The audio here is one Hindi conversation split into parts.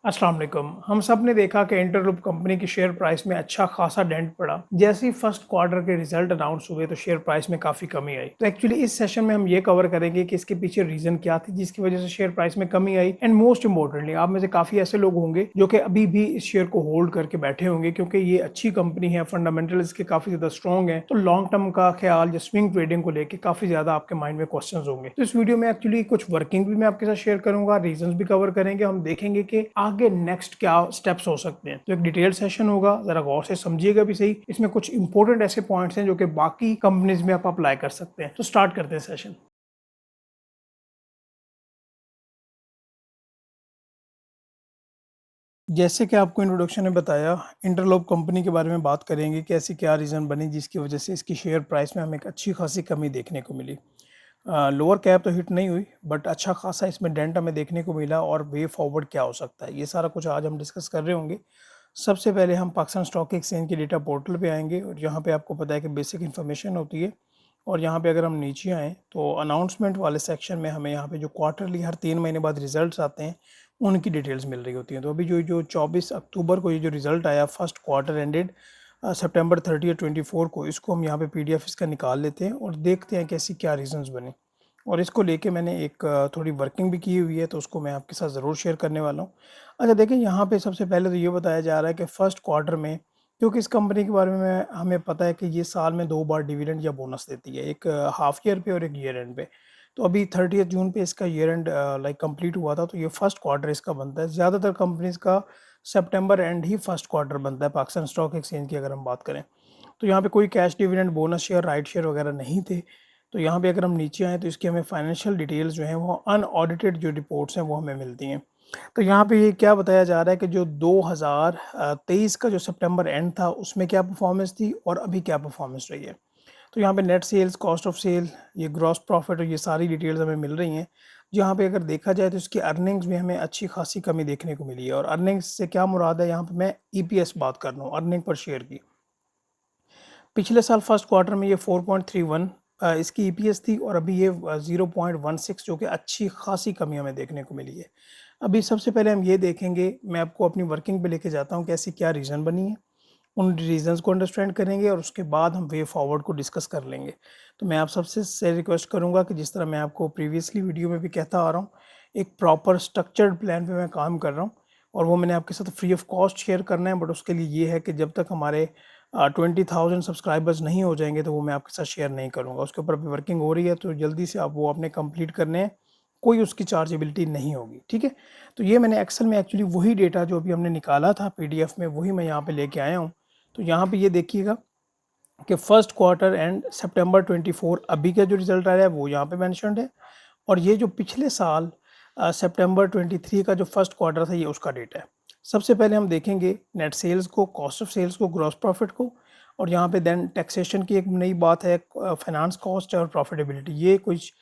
अस्सलाम वालेकुम। हम सब ने देखा कि इंटरग्रुप कंपनी की शेयर प्राइस में अच्छा खासा डेंट पड़ा। जैसे ही फर्स्ट क्वार्टर के रिजल्ट अनाउंस हुए तो शेयर प्राइस में काफ़ी कमी आई। तो एक्चुअली इस सेशन में हम ये कवर करेंगे कि इसके पीछे रीज़न क्या थी जिसकी वजह से शेयर प्राइस में कमी आई एंड मोस्ट इंपॉर्टेंटली आप में से काफ़ी ऐसे लोग होंगे जो कि अभी भी इस शेयर को होल्ड करके बैठे होंगे क्योंकि ये अच्छी कंपनी है, फंडामेंटल इसके काफ़ी ज़्यादा स्ट्रॉन्ग है। तो लॉन्ग टर्म का ख्याल या स्विंग ट्रेडिंग को लेकर काफ़ी ज़्यादा आपके माइंड में क्वेश्चन होंगे। तो इस वीडियो में एक्चुअली कुछ वर्किंग भी मैं आपके साथ शेयर करूंगा, रीजन भी कवर करेंगे, हम देखेंगे कि आगे नेक्स्ट क्या स्टेप्स हो सकते हैं। तो एक डिटेल सेशन होगा, जरा गौर से समझिएगा भी सही। इसमें कुछ इंपॉर्टेंट ऐसे पॉइंट्स हैं जो कि बाकी कंपनीज में आप अप्लाई कर सकते हैं। तो स्टार्ट करते हैं सेशन। जैसे कि आपको इंट्रोडक्शन में बताया, इंटरलोप कंपनी के बारे में बात करेंगे कि ऐसी क्या रीज़न बनी जिसकी वजह से इसकी शेयर प्राइस में हमें एक अच्छी खासी कमी देखने को मिली। लोअर कैप तो हिट नहीं हुई बट अच्छा खासा इसमें डेंट हमें देखने को मिला और वे फॉरवर्ड क्या हो सकता है, ये सारा कुछ आज हम डिस्कस कर रहे होंगे। सबसे पहले हम पाकिस्तान स्टॉक एक्सचेंज के डेटा पोर्टल पे आएंगे और यहाँ पे आपको पता है कि बेसिक इन्फॉर्मेशन होती है। और यहाँ पे अगर हम नीचे आएँ तो अनाउंसमेंट वाले सेक्शन में हमें यहाँ पे जो क्वार्टरली हर 3 महीने बाद रिजल्ट्स आते हैं उनकी डिटेल्स मिल रही होती हैं। तो अभी जो जो 24 अक्टूबर को ये जो रिज़ल्ट आया फर्स्ट क्वार्टर एंडेड सितंबर 30 24 को, इसको हम यहाँ पे पीडीएफ इसका निकाल लेते हैं और देखते हैं कैसी क्या रीजंस बने। और इसको लेके मैंने एक थोड़ी वर्किंग भी की हुई है तो उसको मैं आपके साथ ज़रूर शेयर करने वाला हूँ। अच्छा देखिए, यहाँ पे सबसे पहले तो ये बताया जा रहा है कि फर्स्ट क्वार्टर में, क्योंकि इस कंपनी के बारे में हमें पता है कि ये साल में 2 बार डिविडेंड या बोनस देती है, एक हाफ ईयर पे और एक ईयर एंड पे। तो अभी 30 जून पे इसका ईयर एंड लाइक कंप्लीट हुआ था, तो ये फर्स्ट क्वार्टर इसका बनता है। ज़्यादातर कंपनीज का सितंबर एंड ही फर्स्ट क्वार्टर बनता है पाकिस्तान स्टॉक एक्सचेंज की अगर हम बात करें। तो यहाँ पे कोई cash dividend, bonus share, right share वगैरह नहीं थे। तो यहाँ पे अगर हम नीचे आएँ तो इसकी हमें फाइनेंशियल डिटेल्स जो हैं वो अनऑडिटेड जो रिपोर्ट्स हैं वो हमें मिलती हैं। तो यहाँ पे ये क्या बताया जा रहा है कि जो 2023 का जो सितंबर एंड था उसमें क्या परफॉर्मेंस थी और अभी क्या परफॉर्मेंस रही है। तो यहाँ पे net sales, cost of sale, ये ग्रॉस प्रॉफिट और ये सारी डिटेल्स हमें मिल रही हैं। जहाँ पे अगर देखा जाए तो इसकी अर्निंग्स में हमें अच्छी खासी कमी देखने को मिली है। और अर्निंग्स से क्या मुराद है, यहाँ पे मैं ईपीएस बात कर रहा हूँ, अर्निंग पर शेयर की। पिछले साल फर्स्ट क्वार्टर में ये 4.31 इसकी ईपीएस थी और अभी ये 0.16, जो कि अच्छी खासी कमी हमें देखने को मिली है। अभी सबसे पहले हम ये देखेंगे, मैं आपको अपनी वर्किंग पे लेके जाता हूँ कि ऐसी क्या रीज़न बनी है, उन रीज़न्स को अंडरस्टैंड करेंगे और उसके बाद हम वे फॉरवर्ड को डिस्कस कर लेंगे। तो मैं आप सबसे से रिक्वेस्ट करूँगा कि जिस तरह मैं आपको प्रीवियसली वीडियो में भी कहता आ रहा हूँ, एक प्रॉपर स्ट्रक्चर्ड प्लान पे मैं काम कर रहा हूँ और वो मैंने आपके साथ फ्री ऑफ कॉस्ट शेयर करना है। बट उसके लिए ये है कि जब तक हमारे 20,000 सब्सक्राइबर्स नहीं हो जाएंगे तो वो मैं आपके साथ शेयर नहीं करूँगा। उसके ऊपर अभी वर्किंग हो रही है तो जल्दी से आप वो अपने कंप्लीट करने हैं, कोई उसकी चार्जेबिलिटी नहीं होगी, ठीक है। तो ये मैंने एक्सेल में एक्चुअली वही डेटा जो अभी हमने निकाला था पीडीएफ में, वही मैं यहाँ पे लेके आया हूँ। तो यहाँ पे ये देखिएगा कि फर्स्ट क्वार्टर एंड सितंबर 24 अभी का जो रिजल्ट आ रहा है वो यहाँ पे मेंशन्ड है। और ये जो पिछले साल सितंबर 23 का जो फर्स्ट क्वार्टर था ये उसका डेटा है। सबसे पहले हम देखेंगे नेट सेल्स को, कॉस्ट ऑफ सेल्स को, ग्रॉस प्रॉफिट को। और यहाँ पे देन टैक्सेशन की एक नई बात है, फाइनेंस कॉस्ट और प्रॉफिटेबिलिटी। ये कुछ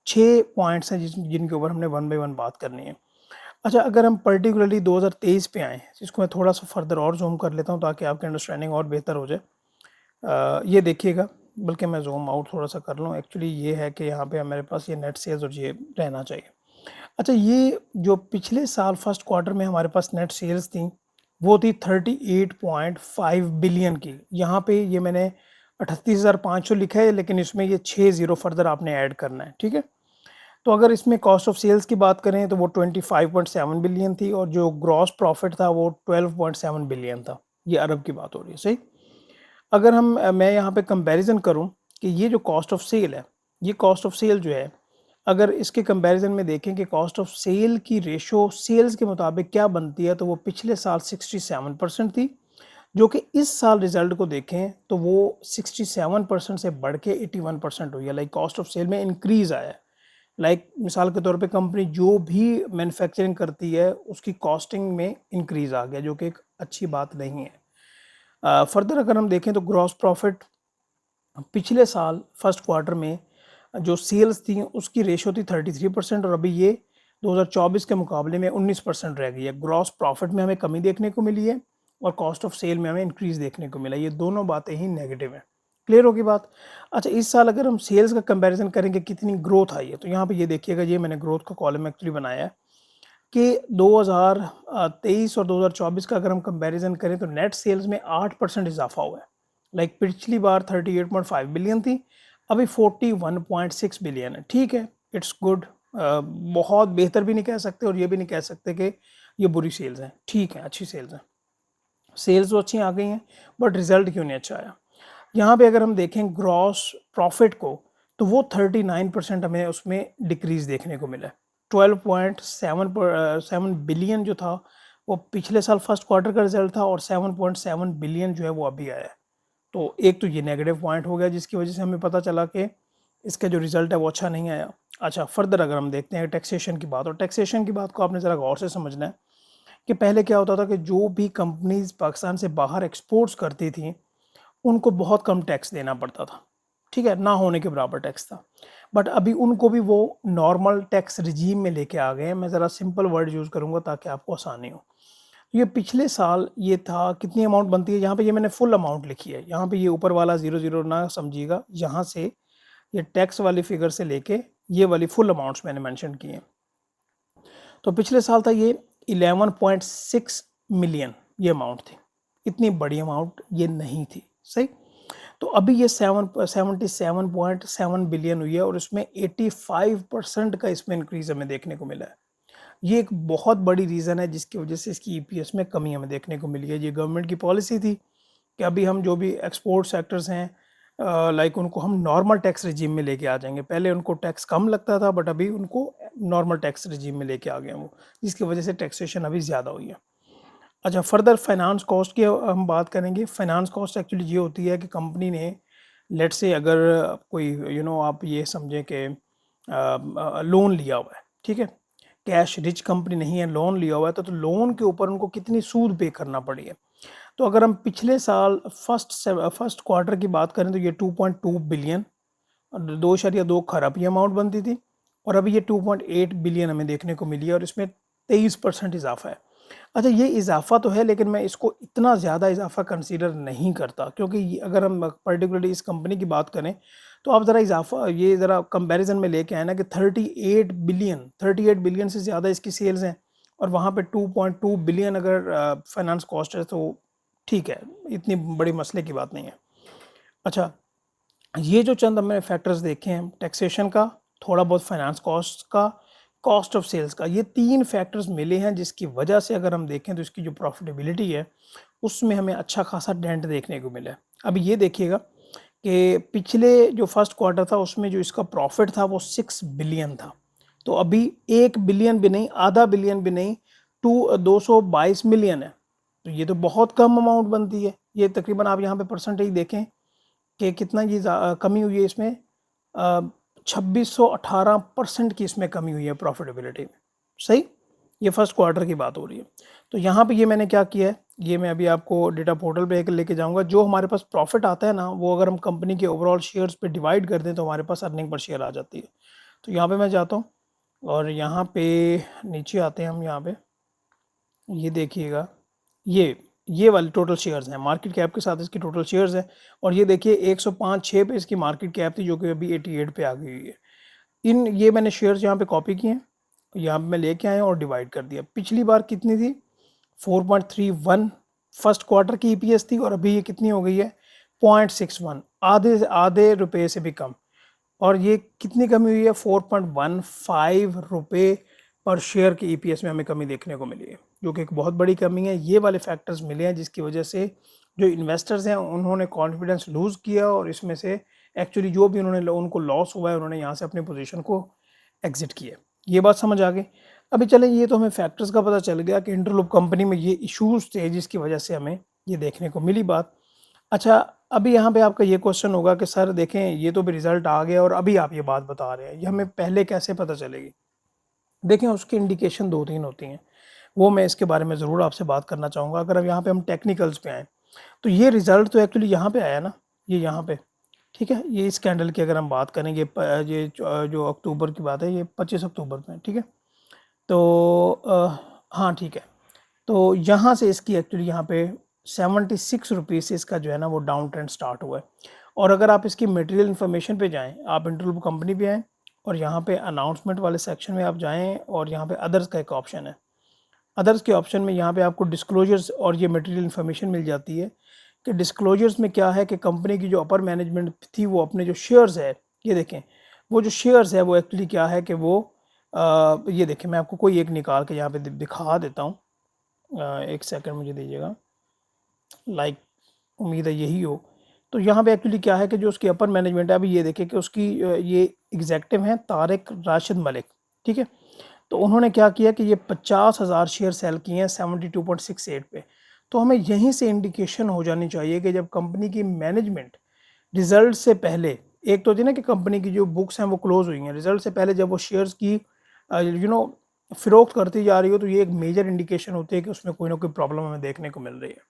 6 पॉइंट्स हैं जिनके ऊपर हमने वन बाय वन बात करनी है। अच्छा, अगर हम पर्टिकुलरली 2023 पे आएँ, जिसको मैं थोड़ा सा फर्दर और जूम कर लेता हूँ ताकि आपकी अंडरस्टैंडिंग और बेहतर हो जाए। ये देखिएगा, बल्कि मैं ज़ूम आउट थोड़ा सा कर लूँ। एक्चुअली ये है कि यहाँ पे हमारे पास ये नेट सेल्स और ये रहना चाहिए। अच्छा, ये जो पिछले साल फर्स्ट क्वार्टर में हमारे पास नेट सेल्स थी वो थी 38.5 बिलियन की। यहाँ पे ये मैंने 38,500 लिखा है, लेकिन इसमें ये 6 ज़ीरो फर्दर आपने ऐड करना है, ठीक है। तो अगर इसमें कॉस्ट ऑफ सेल्स की बात करें तो वो 25.7 बिलियन थी और जो ग्रॉस प्रॉफिट था वो 12.7 बिलियन था। ये अरब की बात हो रही है, सही। अगर मैं यहाँ पे कंपैरिजन करूँ कि ये जो कॉस्ट ऑफ सेल है, ये कॉस्ट ऑफ सेल जो है, अगर इसके कंपैरिजन में देखें कि कॉस्ट ऑफ सेल की रेशो सेल्स के मुताबिक क्या बनती है, तो वो पिछले साल 67% थी, जो कि इस साल रिजल्ट को देखें तो वो 67% से बढ़ के 81% हुई है। लाइक कॉस्ट ऑफ सेल में इंक्रीज आया है। लाइक मिसाल के तौर पे कंपनी जो भी मैन्युफैक्चरिंग करती है उसकी कॉस्टिंग में इंक्रीज आ गया, जो कि एक अच्छी बात नहीं है। फर्दर अगर हम देखें तो ग्रॉस प्रॉफिट पिछले साल फर्स्ट क्वार्टर में जो सेल्स थी उसकी रेशो थी 33% और अभी ये 2024 के मुकाबले में 19% रह गई है। ग्रॉस प्रॉफिट में हमें कमी देखने को मिली है और कॉस्ट ऑफ सेल में हमें इंक्रीज देखने को मिला। ये दोनों बातें ही नेगेटिव हैं। क्लियर होगी बात। अच्छा, इस साल अगर हम सेल्स का कंपैरिजन करेंगे कितनी ग्रोथ आई है, तो यहाँ पे ये देखिएगा, ये मैंने ग्रोथ का कॉलम एक्चुअली बनाया है। कि 2023 और 2024 का अगर हम कंपैरिजन करें तो नेट सेल्स में 8% इजाफा हुआ है। लाइक पिछली बार 38.5 बिलियन थी, अभी 41.6 बिलियन है। ठीक है, इट्स गुड। बहुत बेहतर भी नहीं कह सकते और ये भी नहीं कह सकते कि ये बुरी सेल्स हैं। ठीक है, अच्छी सेल्स हैं, सेल्स तो अच्छी आ गई हैं, बट रिजल्ट क्यों नहीं अच्छा आया। यहाँ पे अगर हम देखें ग्रॉस प्रॉफिट को, तो वो 39% हमें उसमें डिक्रीज देखने को मिला है। 12.7 बिलियन जो था वो पिछले साल फर्स्ट क्वार्टर का रिजल्ट था, और 7.7 बिलियन जो है वो अभी आया है। तो एक तो ये नेगेटिव पॉइंट हो गया, जिसकी वजह से हमें पता चला कि इसका जो रिजल्ट है वो अच्छा नहीं आया। अच्छा, फर्दर अगर हम देखते हैं टैक्सेशन की बात, और टैक्सेशन की बात को आपने ज़रा गौर से समझना है कि पहले क्या होता था कि जो भी कंपनीज पाकिस्तान से बाहर एक्सपोर्ट्स करती थी उनको बहुत कम टैक्स देना पड़ता था। ठीक है, ना होने के बराबर टैक्स था। बट अभी उनको भी वो नॉर्मल टैक्स रिजीम में लेके आ गए हैं। मैं ज़रा सिंपल वर्ड यूज़ करूँगा ताकि आपको आसानी हो। ये पिछले साल ये था, कितनी अमाउंट बनती है, यहाँ पे ये मैंने फुल अमाउंट लिखी है। यहाँ पे ये ऊपर वाला 00 ना समझिएगा, यहाँ से ये टैक्स वाली फिगर से लेके ये वाली फुल अमाउंट्स मैंने मेंशन किए हैं। तो पिछले साल था ये 11.6 मिलियन ये अमाउंट थी। इतनी बड़ी अमाउंट ये नहीं थी, सही। तो अभी ये 77.7 बिलियन हुई है, और इसमें 85% का इसमें इंक्रीज हमें देखने को मिला है। ये एक बहुत बड़ी रीज़न है जिसकी वजह से इसकी ईपीएस में कमी हमें देखने को मिली है। ये गवर्नमेंट की पॉलिसी थी कि अभी हम जो भी एक्सपोर्ट सेक्टर्स हैं, लाइक उनको हम नॉर्मल टैक्स रिजीम में लेके आ जाएंगे। पहले उनको टैक्स कम लगता था, बट अभी उनको नॉर्मल टैक्स रिजीम में लेके आ गए वो, जिसकी वजह से टैक्सेशन अभी ज़्यादा हुई है। अच्छा, फर्दर फाइनेंस कॉस्ट की हम बात करेंगे। फाइनेंस कॉस्ट एक्चुअली ये होती है कि कंपनी ने, लेट से अगर कोई आप ये समझें कि लोन लिया हुआ है, ठीक है, कैश रिच कंपनी नहीं है, लोन लिया हुआ है, तो लोन के ऊपर उनको कितनी सूद पे करना पड़ी है। तो अगर हम पिछले साल फर्स्ट क्वार्टर की बात करें तो ये 2.2 बिलियन, 2.2 खरब ये अमाउंट बनती थी, और अभी ये 2.8 बिलियन हमें देखने को मिली है, और इसमें 23% इजाफा है। अच्छा, ये इजाफा तो है, लेकिन मैं इसको इतना ज़्यादा इजाफा कंसीडर नहीं करता, क्योंकि अगर हम पर्टिकुलरली इस कंपनी की बात करें तो आप ज़रा इजाफा ये ज़रा कंपैरिजन में लेके आए ना कि 38 बिलियन से ज़्यादा इसकी सेल्स हैं, और वहाँ पे 2.2 बिलियन अगर फाइनेंस कॉस्ट है, तो ठीक है, इतनी बड़ी मसले की बात नहीं है। अच्छा, ये जो चंद हमने फैक्टर्स देखे हैं, टैक्सेशन का, थोड़ा बहुत फाइनेंस कॉस्ट का, कॉस्ट ऑफ सेल्स का, ये 3 फैक्टर्स मिले हैं जिसकी वजह से अगर हम देखें तो इसकी जो प्रॉफिटेबिलिटी है उसमें हमें अच्छा खासा डेंट देखने को मिला है। अब ये देखिएगा कि पिछले जो फर्स्ट क्वार्टर था उसमें जो इसका प्रॉफिट था वो 6 बिलियन था, तो अभी 1 बिलियन भी नहीं, आधा बिलियन भी नहीं, 222 मिलियन है। तो ये तो बहुत कम अमाउंट बनती है। ये तकरीबन आप यहाँ पे परसेंटेज देखें कि कितना ये कमी हुई है इसमें, 2618% की इसमें कमी हुई है प्रॉफिटेबिलिटी में, सही। ये फर्स्ट क्वार्टर की बात हो रही है। तो यहाँ पे ये मैंने क्या किया है, ये मैं अभी आपको डेटा पोर्टल पे एक लेके जाऊँगा। जो हमारे पास प्रॉफिट आता है ना, वो अगर हम कंपनी के ओवरऑल शेयर्स पे डिवाइड कर दें तो हमारे पास अर्निंग पर शेयर आ जाती है। तो यहाँ पे मैं जाता हूँ, और यहाँ पे नीचे आते हैं हम। यहाँ पे ये देखिएगा, ये वाले टोटल शेयर्स हैं, मार्केट कैप के साथ इसकी टोटल शेयर्स हैं, और ये देखिए 105.6 पे इसकी मार्केट कैप थी, जो कि अभी 88 पे आ गई हुई है। ये मैंने शेयर्स यहाँ पे कॉपी किए हैं, यहाँ पे मैं लेके आया और डिवाइड कर दिया। पिछली बार कितनी थी, 4.31 फर्स्ट क्वार्टर की ईपीएस थी, और अभी ये कितनी हो गई है, 0.61, आधे रुपये से भी कम। और ये कितनी कमी हुई है, 4.15 रुपये पर शेयर की ईपीएस में हमें कमी देखने को मिली है, जो कि एक बहुत बड़ी कमी है। ये वाले फैक्टर्स मिले हैं जिसकी वजह से जो इन्वेस्टर्स हैं उन्होंने कॉन्फिडेंस लूज़ किया, और इसमें से एक्चुअली जो भी उनको लॉस हुआ है उन्होंने यहाँ से अपनी पोजीशन को एग्जिट किया। ये बात समझ आ गई। अभी चलें, ये तो हमें फैक्टर्स का पता चल गया कि इंटरलूप कंपनी में ये इश्यूज़ थे जिसकी वजह से हमें ये देखने को मिली बात। अच्छा, अभी यहाँ पे आपका ये क्वेश्चन होगा कि सर देखें, ये तो भी रिजल्ट आ गया और अभी आप ये बात बता रहे हैं, ये हमें पहले कैसे पता चलेगी। देखें, उसकी इंडिकेशन 2-3 होती हैं, वो मैं इसके बारे में ज़रूर आपसे बात करना चाहूँगा। अगर अब यहाँ पे हम टेक्निकल्स पे आएँ, तो ये रिज़ल्ट तो एक्चुअली यहाँ पे आया ना, ये यहाँ पे, ठीक है। ये इस कैंडल की अगर हम बात करेंगे, ये जो अक्टूबर की बात है, ये 25 अक्टूबर में, ठीक है। तो हाँ, ठीक है। तो यहाँ से इसकी एक्चुअली यहाँ पे 76 रुपीज़ से इसका जो है ना वो डाउन ट्रेंड स्टार्ट हुआ है। और अगर आप इसकी मटेरियल इन्फॉर्मेशन पे जाएँ, आप इंटरलूप कंपनी पे आएँ और यहाँ पे अनाउंसमेंट वाले सेक्शन में आप जाएँ और यहाँ पे अदर्स का एक ऑप्शन है। अदर्स के ऑप्शन में यहाँ पे आपको डिस्क्लोजर्स और ये मटेरियल इन्फॉर्मेशन मिल जाती है कि डिस्क्लोजर्स में क्या है कि कंपनी की जो अपर मैनेजमेंट थी वो अपने जो शेयर्स है, ये देखें, वो जो शेयर्स है वो एक्चुअली क्या है कि वो ये देखें, मैं आपको कोई एक निकाल के यहाँ पे दिखा देता हूँ। एक सेकंड मुझे दीजिएगा, लाइक उम्मीद है यही हो। तो यहाँ पे एक्चुअली क्या है कि जो उसकी अपर मैनेजमेंट है, अभी ये देखें कि उसकी ये एग्जेक्टिव हैं तारिक राशिद मलिक, ठीक है। तो उन्होंने क्या किया कि ये 50,000 शेयर सेल किए हैं 72.68 पे। तो हमें यहीं से इंडिकेशन हो जानी चाहिए कि जब कंपनी की मैनेजमेंट रिजल्ट से पहले, एक तो थी ना कि कंपनी की जो बुक्स हैं वो क्लोज हुई हैं, रिजल्ट से पहले जब वो शेयर्स की फ़रोख्त करती जा रही हो, तो ये एक मेजर इंडिकेशन होती है कि उसमें कोई ना कोई प्रॉब्लम हमें देखने को मिल रही है।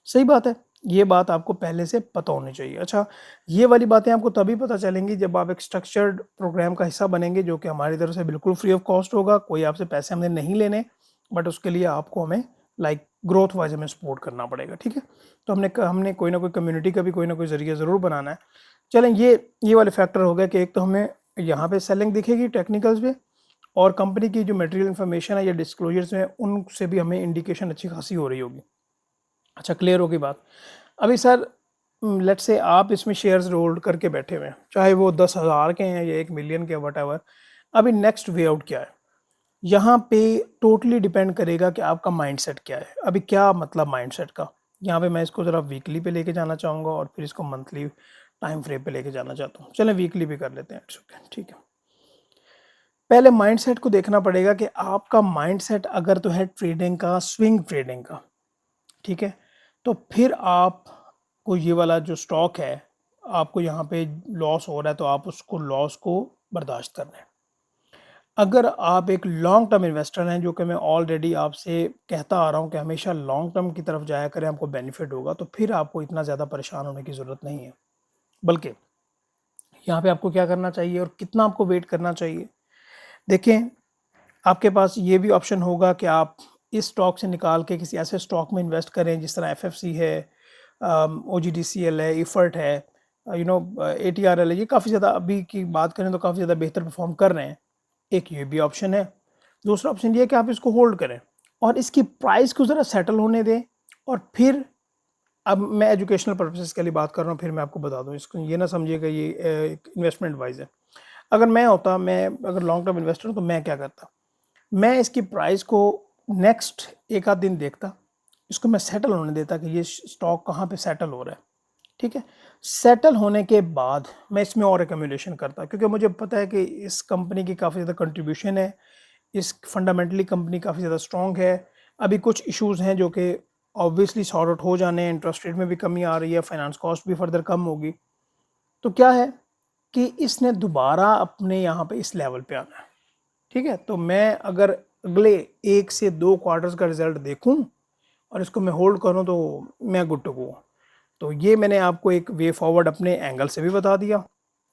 सही बात है, ये बात आपको पहले से पता होनी चाहिए। अच्छा, ये वाली बातें आपको तभी पता चलेंगी जब आप एक स्ट्रक्चर्ड प्रोग्राम का हिस्सा बनेंगे, जो कि हमारी तरफ से बिल्कुल फ्री ऑफ कॉस्ट होगा। कोई आपसे पैसे हमने नहीं लेने, बट उसके लिए आपको हमें लाइक ग्रोथ वाइज हमें सपोर्ट करना पड़ेगा, ठीक है। तो हमने कोई ना कोई कम्युनिटी का भी कोई ना कोई ज़रिया ज़रूर बनाना है। चलें, ये वाले फैक्टर हो गए कि एक तो हमें यहाँ पे सेलिंग दिखेगी टेक्निकल्स पे, और कंपनी की जो मटेरियल इन्फॉर्मेशन है या डिस्क्लोजर्स हैं उनसे भी हमें इंडिकेशन अच्छी खासी हो रही होगी। अच्छा, क्लियर होगी बात। अभी सर लेट्स से आप इसमें शेयर्स होल्ड करके बैठे हुए हैं, चाहे वो 10,000 के हैं या 1 मिलियन के, वट। अभी नेक्स्ट वे आउट क्या है, यहाँ पे टोटली डिपेंड करेगा कि आपका माइंडसेट क्या है। अभी क्या मतलब माइंडसेट का, यहाँ पे मैं इसको ज़रा वीकली पे लेके जाना चाहूँगा और फिर इसको मंथली टाइम फ्रेम पे लेके जाना चाहता हूँ। चलें वीकली भी कर लेते हैं, इट्स ओके, ठीक है। पहले माइंडसेट को देखना पड़ेगा कि आपका माइंडसेट अगर तो है ट्रेडिंग का, स्विंग ट्रेडिंग का, ठीक है, तो फिर आपको ये वाला जो स्टॉक है, आपको यहाँ पे लॉस हो रहा है तो आप उसको लॉस को बर्दाश्त करना है। अगर आप एक लॉन्ग टर्म इन्वेस्टर हैं, जो कि मैं ऑलरेडी आपसे कहता आ रहा हूँ कि हमेशा लॉन्ग टर्म की तरफ जाया करें, आपको बेनिफिट होगा, तो फिर आपको इतना ज़्यादा परेशान होने की ज़रूरत नहीं है। बल्कि यहाँ पे आपको क्या करना चाहिए और कितना आपको वेट करना चाहिए, देखें, आपके पास ये भी ऑप्शन होगा कि आप इस स्टॉक से निकाल के किसी ऐसे स्टॉक में इन्वेस्ट करें जिस तरह एफएफसी है, ओजीडीसीएल है, इफर्ट है, एटीआरएल है। ये काफ़ी ज़्यादा, अभी की बात करें तो काफ़ी ज़्यादा बेहतर परफॉर्म कर रहे हैं। एक ये भी ऑप्शन है। दूसरा ऑप्शन ये है कि आप इसको होल्ड करें और इसकी प्राइस को ज़रा सेटल होने दें, और फिर, अब मैं एजुकेशनल पर्पसेस के लिए बात कर रहा हूँ, फिर मैं आपको बता दूँ, इसको ये ना समझिएगा ये इन्वेस्टमेंट वाइज है। अगर मैं होता, मैं अगर लॉन्ग टर्म इन्वेस्टर हूँ, तो मैं क्या करता, मैं इसकी प्राइस को नेक्स्ट एक आध दिन देखता, इसको मैं सेटल होने देता कि ये स्टॉक कहाँ पे सेटल हो रहा है, ठीक है। सेटल होने के बाद मैं इसमें और एकम्युलेशन करता, क्योंकि मुझे पता है कि इस कंपनी की काफ़ी ज़्यादा कंट्रीब्यूशन है, इस फंडामेंटली कंपनी काफ़ी ज़्यादा स्ट्रॉन्ग है। अभी कुछ इश्यूज़ हैं जो कि ऑब्वियसली सॉर्ट आउट हो जाने हैं, इंटरेस्ट रेट में भी कमी आ रही है, फाइनेंस कॉस्ट भी फर्दर कम होगी। तो क्या है कि इसने दोबारा अपने यहाँ पे इस लेवल पे आना है, ठीक है। तो मैं अगर अगले 1 से 2 क्वार्टर्स का रिजल्ट देखूं और इसको मैं होल्ड करूं, तो मैं गुड टू गो। तो ये मैंने आपको एक वे फॉरवर्ड अपने एंगल से भी बता दिया,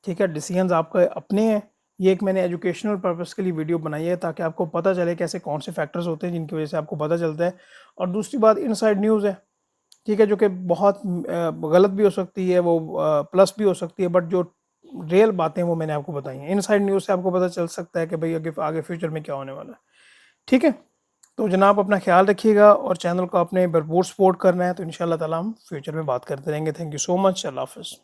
ठीक है। डिसीजंस आपके अपने हैं। ये एक मैंने एजुकेशनल पर्पस के लिए वीडियो बनाई है, ताकि आपको पता चले कैसे कौन से फैक्टर्स होते हैं जिनकी वजह से आपको पता चलता है। और दूसरी बात, इनसाइड न्यूज़ है, ठीक है, जो कि बहुत गलत भी हो सकती है, वो प्लस भी हो सकती है, बट जो रियल बातें वो मैंने आपको बताई हैं। इनसाइड न्यूज़ से आपको पता चल सकता है कि भाई आगे फ्यूचर में क्या होने वाला है, ठीक है। तो जनाब अपना ख्याल रखिएगा और चैनल को अपने भरपूर सपोर्ट करना है। तो इंशाल्लाह ताला हम फ्यूचर में बात करते रहेंगे। Thank you so much. अल्लाह हाफ़िज़।